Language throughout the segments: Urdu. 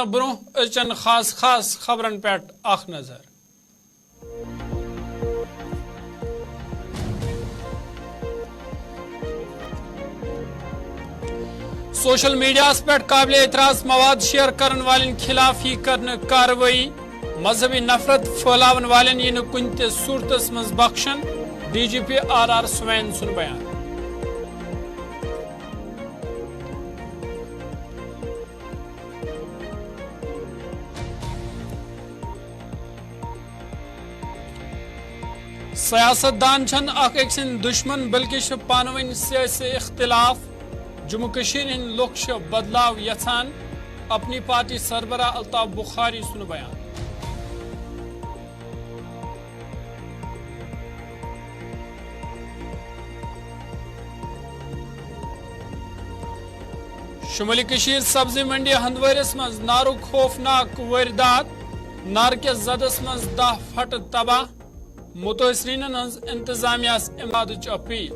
برو اچن خاص خبرن پہ اخ نظر سوشل میڈیا پہ قابل اعتراض مواد شیئر کرن والن خلاف ہی کرن کاروائی مذہبی نفرت پھیلاون والن یہ کن تہ صورتس مز بخشن D G P R R Swain سن بیان سیاست دان چھن اخ ایک سن دشمن بلکہ پانوین سیاسی اختلاف جموں کشیر ہند لوگ بدلاو یژھان اپنی پارٹی سربراہ الطاف بخاری سن بیان شمالی کشیر سبزی منڈی ہندوارس مز نارک خوفناک واردات نار کے زدس مز 10 پھٹ تباہ متاثرین ہز انتظامیہ امداد اپیل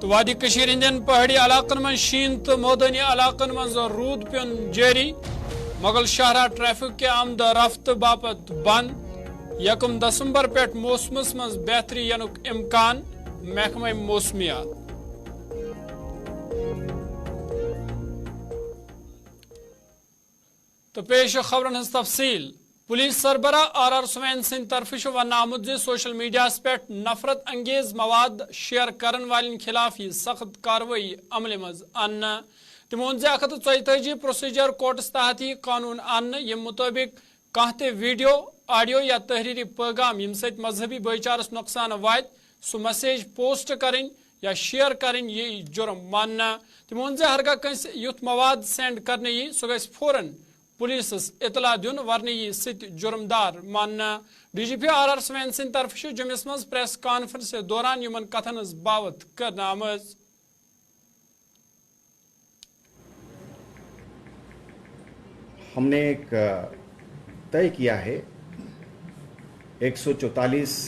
تو وادی کشیر ہندین پہاڑی علاقن من شین تو مودانی علاقن من رود پیون جاری مغل شاہراہ ٹریفک کے آمد رفت باپت بند 1 دسمبر پیٹ موسمس من بہتری ینک امکان محکمہ موسمیات تو پیش خبرن ہز تفصیل پولیس سربراہ آر آر سوین سند طرف ون آمت سوشل میڈیا پہ نفرت انگیز مواد شیئر کرن والن خلاف یہ سخت کاروائی عمل مز ان تمو 134 پروسیجر کوڈس تحت یہ قانون ان یم مطابق کانہ تہ ویڈیو آڈیو یا تحریری پیغام یم ست مذہبی بھائی چارس نقصان وات سو میسیج پوسٹ کریں یا شیئر کریں یہ جرم ماننا تمو ہرگاہ کنس یوت مواد سینڈ کرنے یہ سہ گژھِ فوراً پولیس اطلاع دن ورنہ یہ ست جرمدار ماننا D G P R R Swain سند طرف جمس مز پریس کانفرنس دوران یمن کتھن ہز باوت کرنا آمز ہم نے ایک طے کیا ہے 144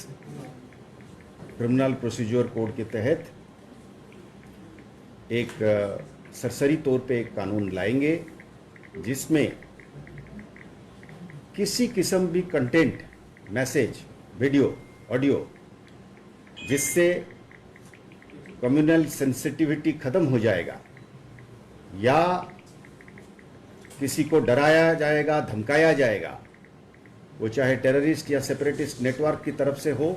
کرمنل پروسیجر کوڈ کے تحت ایک سرسری طور پہ ایک قانون لائیں گے جس میں کسی قسم بھی کنٹینٹ میسیج ویڈیو آڈیو جس سے کمیونل سینسٹیوٹی ختم ہو جائے گا یا کسی کو ڈرایا جائے گا دھمکایا جائے گا وہ چاہے ٹیررسٹ یا سیپریٹسٹ نیٹ ورک کی طرف سے ہو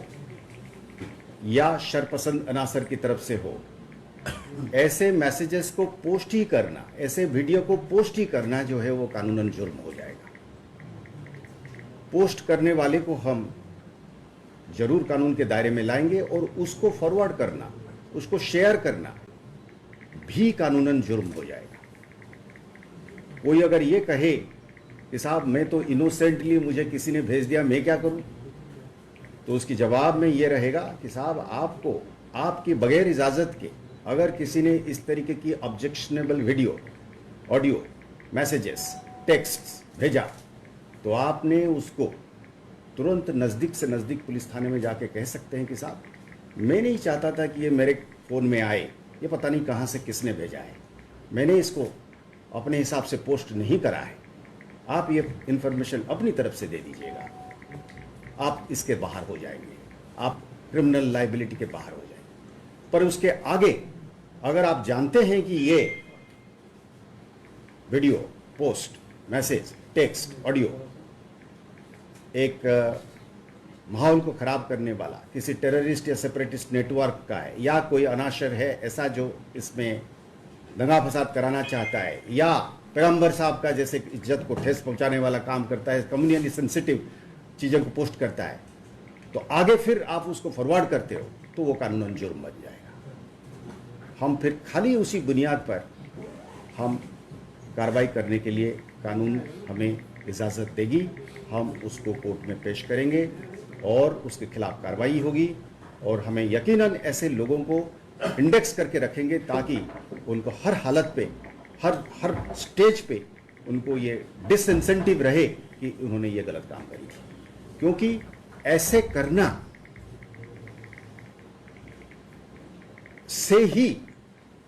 یا شرپسند عناصر کی طرف سے ہو ایسے میسیجز کو پوسٹ ہی کرنا ایسے ویڈیو کو پوسٹ ہی کرنا جو ہے وہ قانوناً جرم ہو جائے گا پوسٹ کرنے والے کو ہم ضرور قانون کے دائرے میں لائیں گے اور اس کو فارورڈ کرنا اس کو شیئر کرنا بھی قانوناً جرم ہو جائے گا کوئی اگر یہ کہے کہ صاحب میں تو انوسینٹلی مجھے کسی نے بھیج دیا میں کیا کروں تو اس کی جواب میں یہ رہے گا کہ صاحب آپ کو آپ کی بغیر اجازت کے اگر کسی نے اس طریقے کی objectionable video audio messages text بھیجا تو آپ نے اس کو ترنت نزدیک سے نزدیک پولیس تھانے میں جا کے کہہ سکتے ہیں کہ صاحب میں نہیں چاہتا تھا کہ یہ میرے فون میں آئے یہ پتہ نہیں کہاں سے کس نے بھیجا ہے میں نے اس کو اپنے حساب سے پوسٹ نہیں کرا ہے آپ یہ انفارمیشن اپنی طرف سے دے دیجیے گا آپ اس کے باہر ہو جائیں گے آپ کرمنل لائبلٹی کے باہر ہو جائیں گے پر اس کے آگے اگر آپ جانتے ہیں کہ یہ video post message text audio ایک ماحول کو خراب کرنے والا کسی ٹیررسٹ یا سیپریٹسٹ نیٹ ورک کا ہے یا کوئی عناصر ہے ایسا جو اس میں دنگا فساد کرانا چاہتا ہے یا پیغمبر صاحب کا جیسے عزت کو ٹھیس پہنچانے والا کام کرتا ہے کمیونلی سینسٹیو چیزوں کو پوسٹ کرتا ہے تو آگے پھر آپ اس کو فارورڈ کرتے ہو تو وہ قانوناً جرم بن جائے گا ہم پھر خالی اسی بنیاد پر ہم کارروائی کرنے کے لیے قانون ہمیں اجازت دے گی ہم اس کو کورٹ میں پیش کریں گے اور اس کے خلاف کارروائی ہوگی اور ہمیں یقیناً ایسے لوگوں کو انڈیکس کر کے رکھیں گے تاکہ ان کو ہر حالت پہ ہر سٹیج پہ ان کو یہ ڈس انسینٹیو رہے کہ انہوں نے یہ غلط کام کری تھی کیونکہ ایسے کرنا سے ہی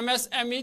MSME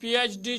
PhD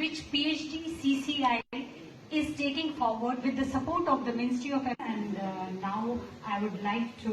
Which PhD CCI is taking forward with the support of the Ministry of and now I would like to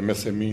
MSME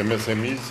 MSMEs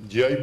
GI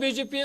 BJP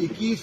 21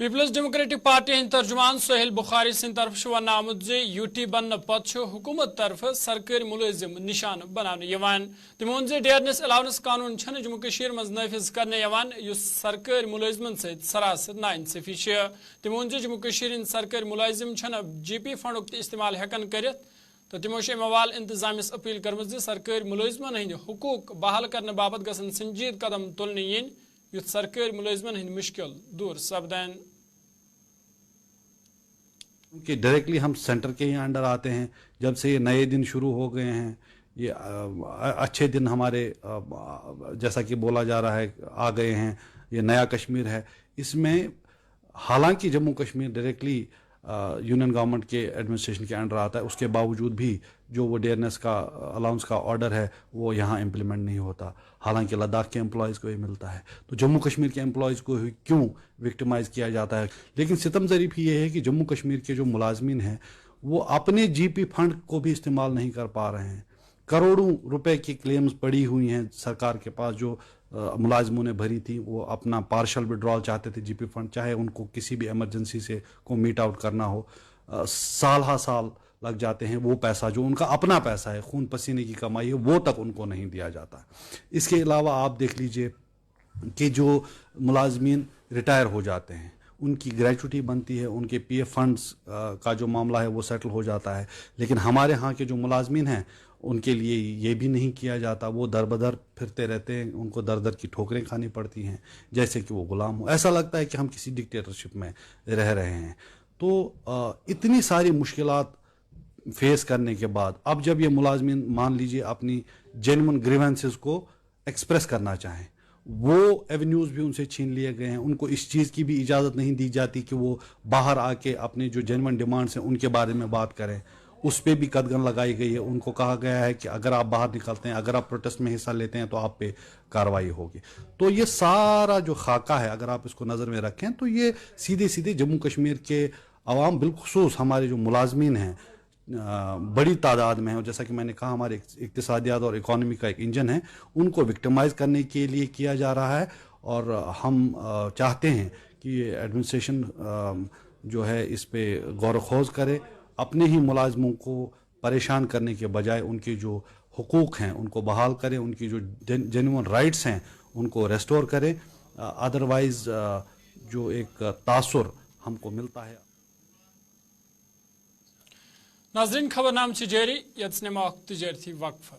People's Democratic Party ہند ترجمان سہیل بخاری سند طرف ون آمت UT بننے پتہ حکومت طرف سرکاری ملازم نشان بنانے تم وون ڈیئرنس الاونس قانون جموں کشیر مز نافذ کرنے اس سرکاری ملازمن ست سراسر ناانصافی تم وون جموں کشیر ہند سرکاری ملازم GP فنڈک استعمال ہیکن کرت تو تمو حوالہ انتظامیہ اپیل کرم سرکاری ملازمن ہند حقوق بحال کرنے بابت گھن سنجید قدم تلنے یت سرکاری ملازمن ہند مشکل دور سپدین کہ ڈائریکٹلی ہم سینٹر کے ہی انڈر آتے ہیں. جب سے یہ نئے دن شروع ہو گئے ہیں، یہ اچھے دن ہمارے جیسا کہ بولا جا رہا ہے آ گئے ہیں. یہ نیا کشمیر ہے. اس میں حالانکہ Jammu Kashmir directly union government کے ایڈمنسٹریشن کے انڈر آتا ہے، اس کے باوجود بھی جو وہ ڈیئرنس کا الاؤنس کا آرڈر ہے وہ یہاں امپلیمنٹ نہیں ہوتا. حالانکہ لداخ کے امپلائیز کو یہ ملتا ہے، تو جموں کشمیر کے امپلائیز کو کیوں وکٹمائز کیا جاتا ہے؟ لیکن ستم ظریف یہ ہے کہ جموں کشمیر کے جو ملازمین ہیں وہ اپنے GP فنڈ کو بھی استعمال نہیں کر پا رہے ہیں. کروڑوں روپے کی کلیمز پڑی ہوئی ہیں سرکار کے پاس جو ملازموں نے بھری تھی. وہ اپنا پارشل وڈرال چاہتے تھے GP فنڈ، چاہے ان کو کسی بھی ایمرجنسی سے کو میٹ آؤٹ کرنا ہو. سال ہا سال لگ جاتے ہیں. وہ پیسہ جو ان کا اپنا پیسہ ہے، خون پسینے کی کمائی ہے، وہ تک ان کو نہیں دیا جاتا. اس کے علاوہ آپ دیکھ لیجئے کہ جو ملازمین ریٹائر ہو جاتے ہیں ان کی گریچوٹی بنتی ہے، ان کے PF فنڈز کا جو معاملہ ہے وہ سیٹل ہو جاتا ہے. لیکن ہمارے ہاں کے جو ملازمین ہیں ان کے لیے یہ بھی نہیں کیا جاتا. وہ در بدر پھرتے رہتے ہیں، ان کو در در کی ٹھوکریں کھانی پڑتی ہیں جیسے کہ وہ غلام ہو. ایسا لگتا ہے کہ ہم کسی ڈکٹیٹرشپ میں رہ رہے ہیں. تو اتنی ساری مشکلات فیس کرنے کے بعد اب جب یہ ملازمین مان لیجیے اپنی جینون گریونسز کو ایکسپریس کرنا چاہیں، وہ ایونیوز بھی ان سے چھین لیے گئے ہیں. ان کو اس چیز کی بھی اجازت نہیں دی جاتی کہ وہ باہر آ کے اپنے جو جینون ڈیمانڈس ہیں ان کے بارے میں بات کریں. اس پہ بھی قدغن لگائی گئی ہے. ان کو کہا گیا ہے کہ اگر آپ باہر نکلتے ہیں، اگر آپ پروٹیسٹ میں حصہ لیتے ہیں تو آپ پہ کارروائی ہوگی. تو یہ سارا جو خاکہ ہے اگر آپ اس کو نظر میں رکھیں تو یہ سیدھے سیدھے جموں کشمیر کے عوام، بالخصوص ہمارے جو ملازمین ہیں بڑی تعداد میں ہیں، اور جیسا کہ میں نے کہا ہمارے اقتصادیات اور اکانومی کا ایک انجن ہے، ان کو وکٹمائز کرنے کے لیے کیا جا رہا ہے. اور ہم چاہتے ہیں کہ یہ ایڈمنسٹریشن جو ہے اس پہ غور و خوض کرے، اپنے ہی ملازموں کو پریشان کرنے کے بجائے ان کے جو حقوق ہیں ان کو بحال کرے، ان کی جو جینوئن رائٹس ہیں ان کو ریسٹور کرے. ادروائز جو ایک تاثر ہم کو ملتا ہے. ناظرین، خبر نام جاری، یتس نما تجارتی وقفہ.